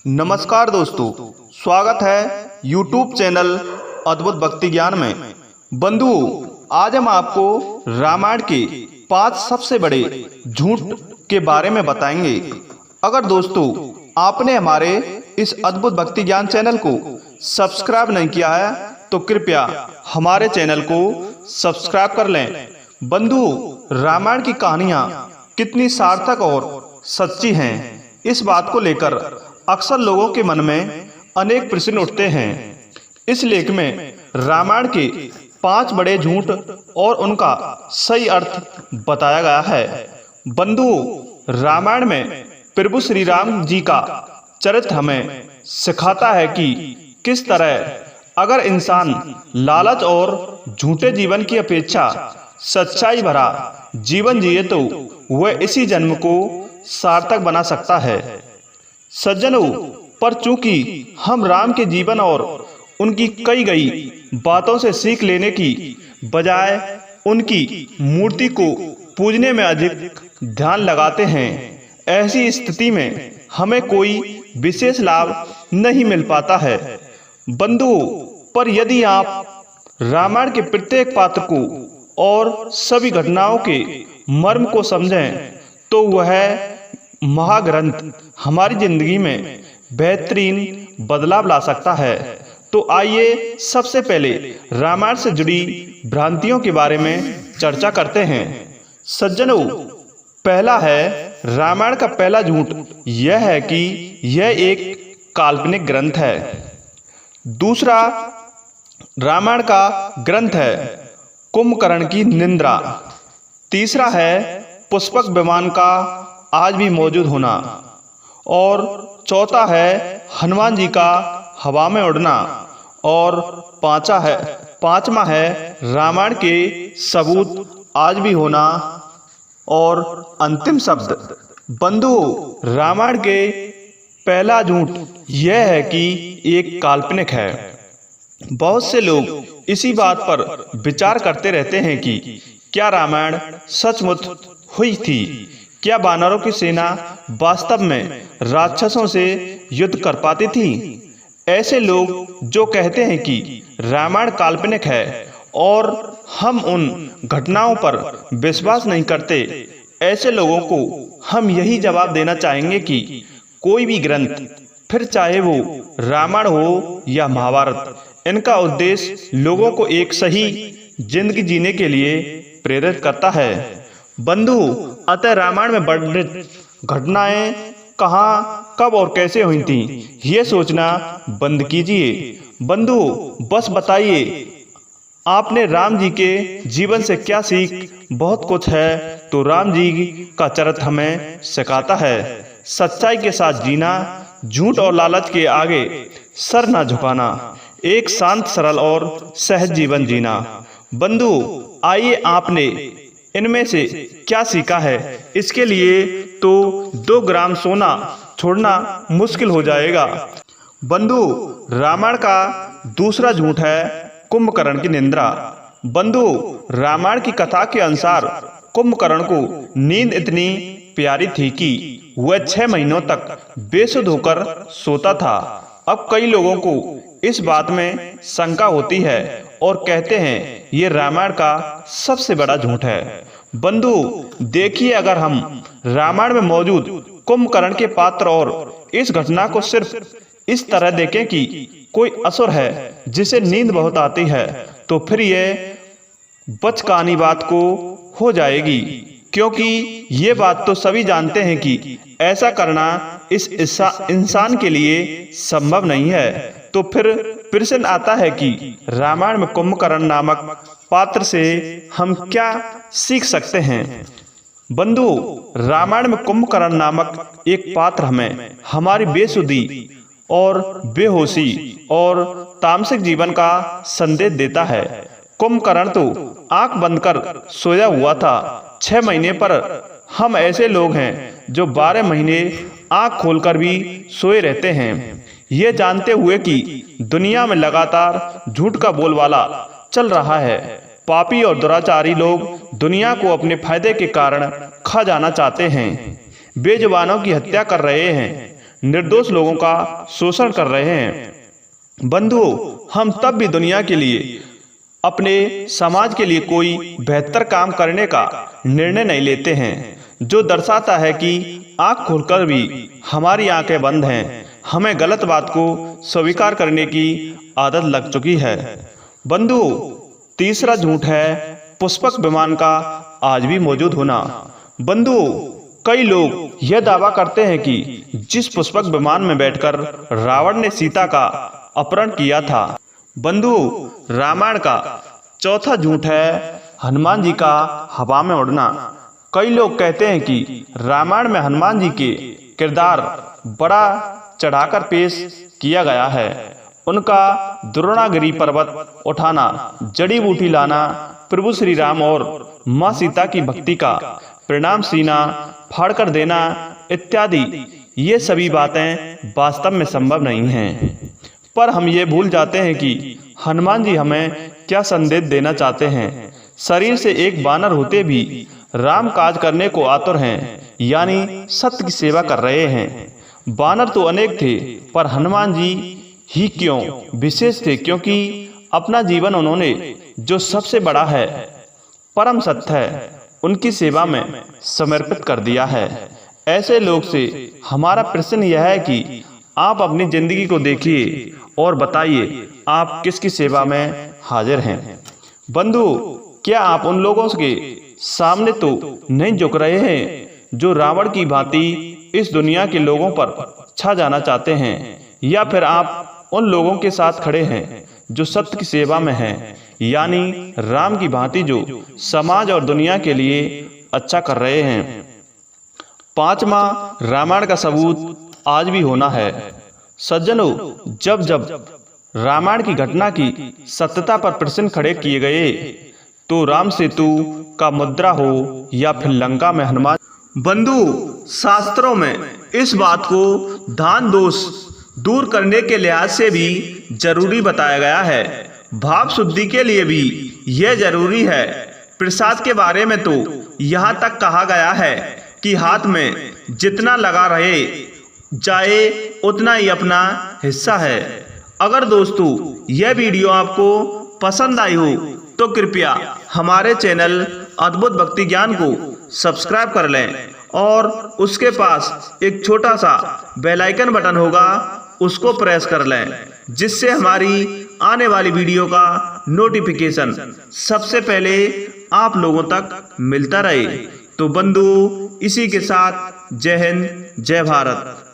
नमस्कार दोस्तों, स्वागत है YouTube चैनल अद्भुत भक्ति ज्ञान में। बंधुओं, आज हम आपको रामायण के 5 सबसे बड़े झूठ के बारे में बताएंगे। अगर दोस्तों आपने हमारे इस अद्भुत भक्ति ज्ञान चैनल को सब्सक्राइब नहीं किया है तो कृपया हमारे चैनल को सब्सक्राइब कर लें। बंधुओं, रामायण की कहानियाँ कितनी सार्थक और सच्ची हैं, इस बात को लेकर अक्सर लोगों के मन में अनेक प्रश्न उठते हैं। इस लेख में रामायण के 5 बड़े झूठ और उनका सही अर्थ बताया गया है। बंधुओं, रामायण में प्रभु श्री राम जी का चरित्र हमें सिखाता है कि किस तरह अगर इंसान लालच और झूठे जीवन की अपेक्षा सच्चाई भरा जीवन जिए तो वह इसी जन्म को सार्थक बना सकता है। सज्जनों, पर चूंकि हम राम के जीवन और उनकी कई गई बातों से सीख लेने की बजाय उनकी मूर्ति को पूजने में अधिक ध्यान लगाते हैं, ऐसी स्थिति में हमें कोई विशेष लाभ नहीं मिल पाता है। बंधुओं, पर यदि आप रामायण के प्रत्येक पात्र को और सभी घटनाओं के मर्म को समझें तो वह महाग्रंथ हमारी जिंदगी में बेहतरीन बदलाव ला सकता है। तो आइए सबसे पहले रामायण से जुड़ी भ्रांतियों के बारे में चर्चा करते हैं। सज्जनों, पहला है रामायण का पहला झूठ यह है कि यह एक काल्पनिक ग्रंथ है। दूसरा, रामायण का ग्रंथ है कुंभकर्ण की निंद्रा। तीसरा है पुष्पक विमान का आज भी मौजूद होना। और चौथा है हनुमान जी का हवा में उड़ना। और पांचवा है रामायण के सबूत आज भी होना। और अंतिम शब्द, बंधुओं, रामायण के पहला झूठ यह है कि एक काल्पनिक है। बहुत से लोग इसी बात पर विचार करते रहते हैं कि क्या रामायण सचमुच हुई थी? क्या वानरों की सेना वास्तव में राक्षसों से युद्ध कर पाती थी? ऐसे लोग जो कहते हैं कि रामायण काल्पनिक है और हम उन घटनाओं पर विश्वास नहीं करते, ऐसे लोगों को हम यही जवाब देना चाहेंगे कि कोई भी ग्रंथ, फिर चाहे वो रामायण हो या महाभारत, इनका उद्देश्य लोगों को एक सही जिंदगी जीने के लिए प्रेरित करता है। बंधु, अतः रामायण में वर्णित घटनाएं कहाँ, कब और कैसे हुई थीं, ये सोचना बंद कीजिए। बंधु, बस बताइए आपने राम जी के जीवन से क्या सीख? बहुत कुछ है। तो राम जी का चरित्र हमें सिखाता है सच्चाई के साथ जीना, झूठ और लालच के आगे सर न झुकाना, एक शांत, सरल और सहज जीवन जीना। बंधु, आइए आपने इनमें से क्या सीखा है? इसके लिए तो 2 ग्राम सोना छोड़ना मुश्किल हो जाएगा। बंधु, रामायण का दूसरा झूठ है कुंभकर्ण की निंद्रा। बंधु, रामायण की कथा के अनुसार कुंभकर्ण को नींद इतनी प्यारी थी कि वह 6 महीनों तक बेसुध होकर सोता था। अब कई लोगों को इस बात में शंका होती है और कहते हैं ये रामायण का सबसे बड़ा झूठ है। बंधु, देखिए, अगर हम रामायण में मौजूद कुंभकर्ण के पात्र और इस घटना को सिर्फ इस तरह देखें कि कोई असुर है जिसे नींद बहुत आती है, तो फिर ये बचकानी बात को हो जाएगी, क्योंकि ये बात तो सभी जानते हैं कि ऐसा करना इस इंसान के लिए संभव नहीं है। तो फिर प्रश्न आता है कि रामायण में कुंभकर्ण नामक पात्र से हम क्या सीख सकते हैं? बंधु, रामायण में कुंभकर्ण नामक एक पात्र हमें हमारी बेसुधी और बेहोशी और तामसिक जीवन का संदेश देता है। कुंभकर्ण तो आंख बंद कर सोया हुआ था 6 महीने पर। हम ऐसे लोग हैं जो 12 महीने आंख खोलकर भी सोए रहते हैं, ये जानते हुए कि दुनिया में लगातार झूठ का बोलबाला चल रहा है। पापी और दुराचारी लोग दुनिया को अपने फायदे के कारण खा जाना चाहते हैं, बेजुबानों की हत्या कर रहे हैं, निर्दोष लोगों का शोषण कर रहे हैं। बंधुओं, हम तब भी दुनिया के लिए, अपने समाज के लिए कोई बेहतर काम करने का निर्णय नहीं लेते हैं, जो दर्शाता है कि आंख खोलकर भी हमारी आंखें बंद हैं। हमें गलत बात को स्वीकार करने की आदत लग चुकी है। बंधुओं, तीसरा झूठ है पुष्पक विमान का आज भी मौजूद होना। बंधुओं, कई लोग यह दावा करते हैं कि जिस पुष्पक विमान में बैठकर रावण ने सीता का अपहरण किया था। बंधुओं, रामायण का चौथा झूठ है हनुमान जी का हवा में उड़ना। कई लोग कहते हैं कि रामायण में हनुमान जी के किरदार बड़ा चढ़ाकर पेश किया गया है। उनका द्रोणागिरी पर्वत उठाना, जड़ी बूटी लाना, प्रभु श्री राम और मां सीता की भक्ति का परिणाम सीना फाड़कर देना इत्यादि, ये सभी बातें वास्तव में संभव नहीं हैं। पर हम ये भूल जाते हैं कि हनुमान जी हमें क्या संदेश देना चाहते हैं। शरीर से एक वानर होते भी राम काज करने को आतुर हैं, यानी सत्य की सेवा कर रहे हैं। वानर तो अनेक थे, पर हनुमान जी ही क्यों विशेष थे, क्योंकि अपना जीवन उन्होंने जो सबसे बड़ा है, परम सत्य है, उनकी सेवा में समर्पित कर दिया है। ऐसे लोग से हमारा प्रश्न यह है कि आप अपनी जिंदगी को देखिए और बताइए आप किसकी सेवा में हाजिर हैं। बंधु, क्या आप उन लोगों के सामने तो नहीं झुक रहे हैं जो रावण की भांति इस दुनिया के लोगों पर छा जाना चाहते हैं, या फिर आप उन लोगों के साथ खड़े हैं जो सत्य की सेवा में हैं, यानी राम की भांति जो समाज और दुनिया के लिए अच्छा कर रहे हैं। पांचवा, रामायण का सबूत आज भी होना है। सज्जनों, जब जब रामायण की घटना की सत्यता पर प्रश्न खड़े किए गए, तो राम सेतु का मुद्रा हो या फिर लंका में हनुमान। बंधु, शास्त्रों में इस बात को दान दोष दूर करने के लिहाज से भी जरूरी बताया गया है। भाव शुद्धि के लिए भी यह जरूरी है। प्रसाद के बारे में तो यहाँ तक कहा गया है कि हाथ में जितना लगा रहे जाए उतना ही अपना हिस्सा है। अगर दोस्तों यह वीडियो आपको पसंद आई हो तो कृपया हमारे चैनल अद्भुत भक्ति ज्ञान को सब्सक्राइब कर लें और उसके पास एक छोटा सा बेल आइकन बटन होगा, उसको प्रेस कर लें, जिससे हमारी आने वाली वीडियो का नोटिफिकेशन सबसे पहले आप लोगों तक मिलता रहे। तो बंधु, इसी के साथ जय हिंद, जय भारत।